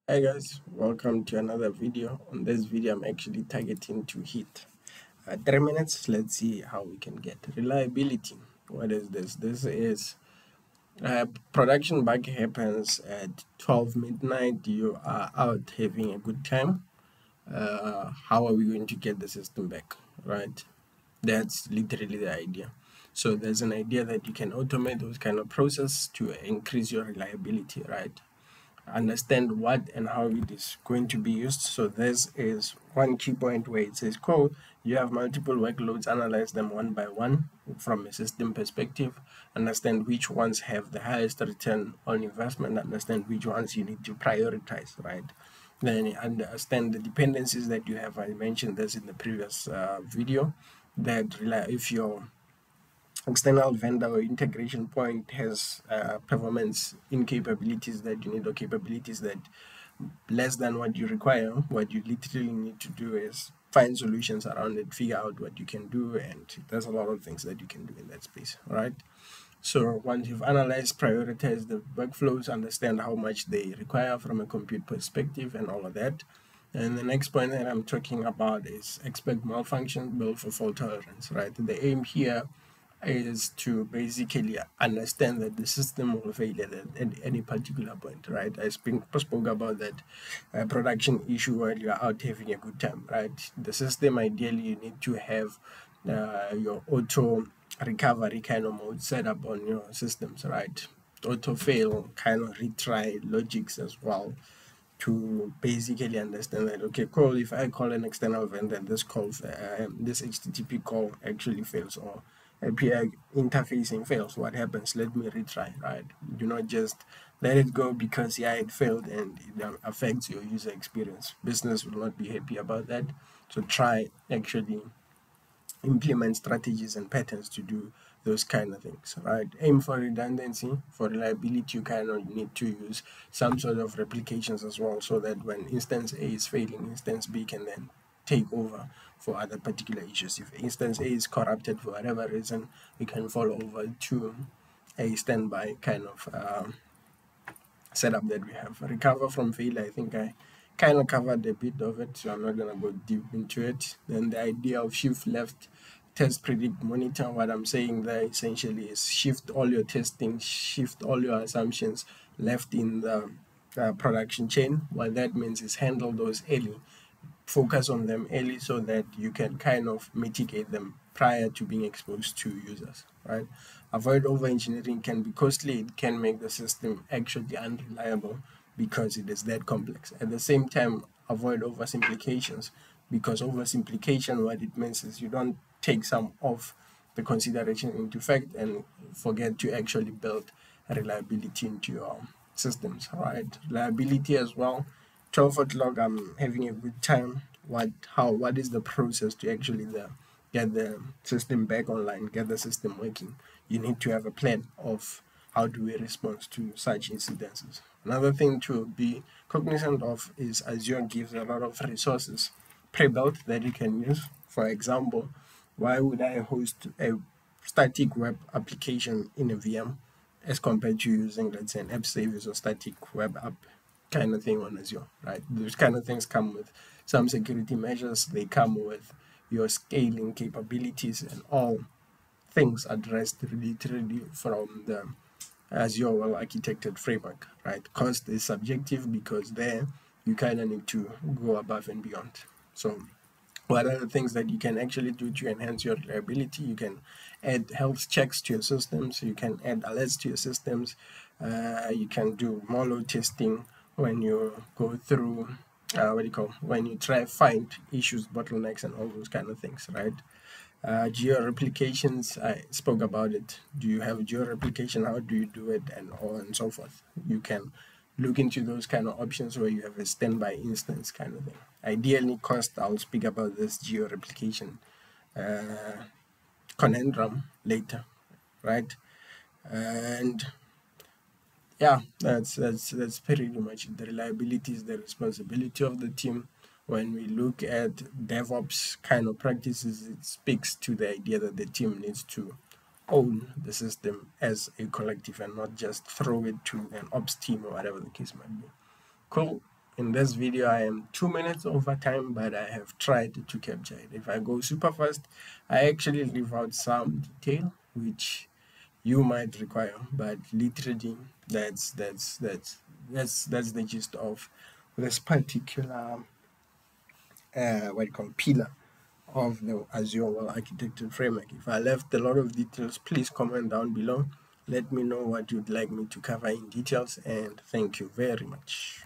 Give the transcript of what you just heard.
Hi guys, welcome to another video. On this video, I'm actually targeting to hit 3 minutes. Let's see how we can get reliability. What is this? This is production bug happens at 12 midnight. You are out having a good time. How are we going to get the system back? Right? That's literally the idea. So there's an idea that you can automate those kind of process to increase your reliability, right? Understand what and how it is going to be used. So this is one key point where it says code. You have multiple workloads, analyze them one by one from a system perspective, understand which ones have the highest return on investment, understand which ones you need to prioritize, right? Then understand the dependencies that you have. I mentioned this in the previous video that if your external vendor or integration point has performance incapabilities that you need or capabilities that less than what you require, what you literally need to do is find solutions around it, figure out what you can do, and there's a lot of things that you can do in that space, right? So once you've analyzed, prioritize the workflows, understand how much they require from a compute perspective and all of that. And the next point that I'm talking about is expect malfunction, build for fault tolerance, right? The aim here is to basically understand that the system will fail at any particular point, right? I spoke about that production issue while you're out having a good time, right? The system, ideally, you need to have your auto recovery kind of mode set up on your systems, right? Auto fail kind of retry logics as well to basically understand that, okay, cool, if I call an external vendor, this call this HTTP call actually fails, or API interfacing fails, what happens? Let me retry, right? Do not just let it go because yeah, it failed and it affects your user experience. Business will not be happy about that. So try actually implement strategies and patterns to do those kind of things, right? Aim for redundancy. For reliability, you kind of need to use some sort of replications as well, so that when instance A is failing, instance B can then take over for other particular issues. If instance A is corrupted for whatever reason, we can fall over to a standby kind of setup that we have. Recover from failure, I think I kind of covered a bit of it, so I'm not going to go deep into it. Then the idea of shift left, test, predict, monitor. What I'm saying there essentially is shift all your testing, shift all your assumptions left in the production chain. What that means is handle those early, focus on them early so that you can kind of mitigate them prior to being exposed to users, right? Avoid over engineering. Can be costly, it can make the system actually unreliable because it is that complex. At the same time, avoid oversimplifications, because oversimplification, what it means is you don't take some of the consideration into fact and forget to actually build reliability into your systems, right? Reliability as well. 12 o'clock, I'm having a good time. What is the process to actually get the system back online, get the system working? You need to have a plan of how do we respond to such incidences. Another thing to be cognizant of is Azure gives a lot of resources pre-built that you can use. For example, why would I host a static web application in a VM as compared to using, let's say, an app service or static web app kind of thing on Azure, right? Those kind of things come with some security measures. They come with your scaling capabilities and all things addressed literally from the Azure well architected framework, right? Cost is subjective because there you kind of need to go above and beyond. So what are the things that you can actually do to enhance your reliability? You can add health checks to your systems. You can add alerts to your systems. You can do more load testing when you go through when you try find issues, bottlenecks, and all those kind of things, right? Geo replications, I spoke about it. Do you have geo replication? How do you do it, and all and so forth? You can look into those kind of options where you have a standby instance kind of thing. Ideally, cost. I'll speak about this geo replication conundrum later, right? And yeah, that's pretty much it. The reliability is the responsibility of the team. When we look at DevOps kind of practices, it speaks to the idea that the team needs to own the system as a collective and not just throw it to an ops team or whatever the case might be. Cool. In this video, I am 2 minutes over time, but I have tried to capture it. If I go super fast, I actually leave out some detail which you might require, but literally that's the gist of this particular what you call pillar of the Azure well architecture framework. If I left a lot of details, please comment down below. Let me know what you'd like me to cover in details, and thank you very much.